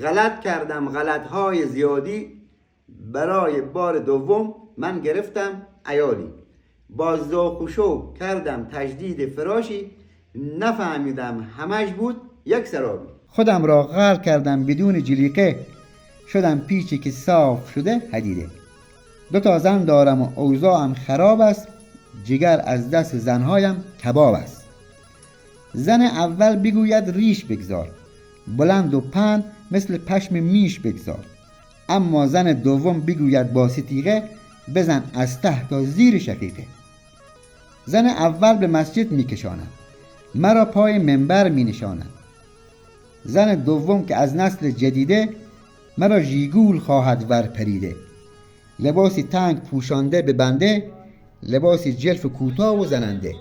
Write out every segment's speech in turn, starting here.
غلط کردم غلطهای زیادی، برای بار دوم من گرفتم عیالی. با ذوق و شوق کردم تجدید فراشی، نفهمیدم همش بود یک سرابی. خودم را غرق کردم بدون جلیقه، شدم پیچی که صاف شده حدیده. 2 زن دارم و اوضاعم خراب است، جگر از دست زنهایم کباب است. زن اول بگوید ریش بگذار، بلند و پهن مثل پشم میش بگذار. اما زن دوم بگوید با ستیغه، بزن از ته تا زیر شقیقه. زن اول به مسجد می کشاند، مرا پای منبر می نشاند. زن دوم که از نسل جدیده، مرا ژیگول خواهد ور پریده. لباسی تنگ پوشانده به بنده، لباسی جلف کوتاه و زننده.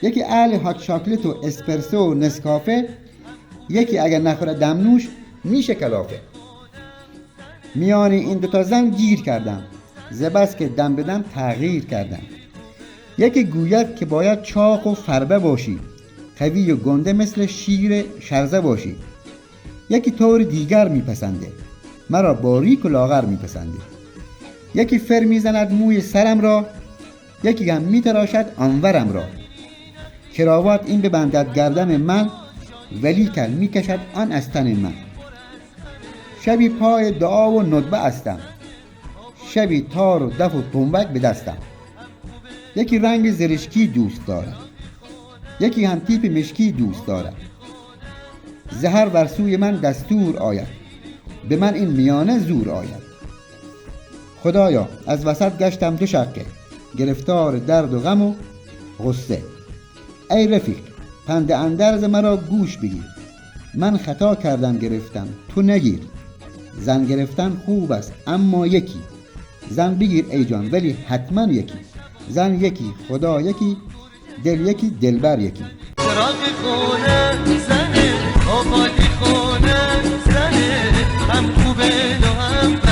یکی اهل هات شاکلت و اسپرسو و نسکافه، یکی اگر نخوره دمنوش میشه کلافه. میان این 2 زن گیر کردم، زبست که دم بدم تغییر کردم. یکی گوید که باید چاق و فربه باشی، قوی و گنده مثل شیر شرزه باشی. یکی طور دیگر میپسنده، مرا باریک و لاغر میپسنده. یکی فر میزند موی سرم را، یکی هم میتراشد آنورم را. کراوات این ببندد گردن من، ولی کل میکشد آن از تن من. شبی پای دعا و ندبه هستم، شبی تار و دف و تنبک به دستم. یکی رنگ زرشکی دوست دارد، یکی هم تیپ مشکی دوست دارد. زهر بر سوی من دستور آید، به من این میانه زور آید. خدایا از وسط گشتم 2 شقه، گرفتار درد و غم و غصه. ای رفیق پند اندرز مرا گوش بگیر، من خطا کردم گرفتم تو نگیر. زن گرفتن خوب است اما یکی، زن بگیر ای جان ولی حتما یکی. زن یکی، خدا یکی، دل یکی، دلبر یکی. چراغ خونه زنه، آبادی خونه زنه، هم خوبه و هم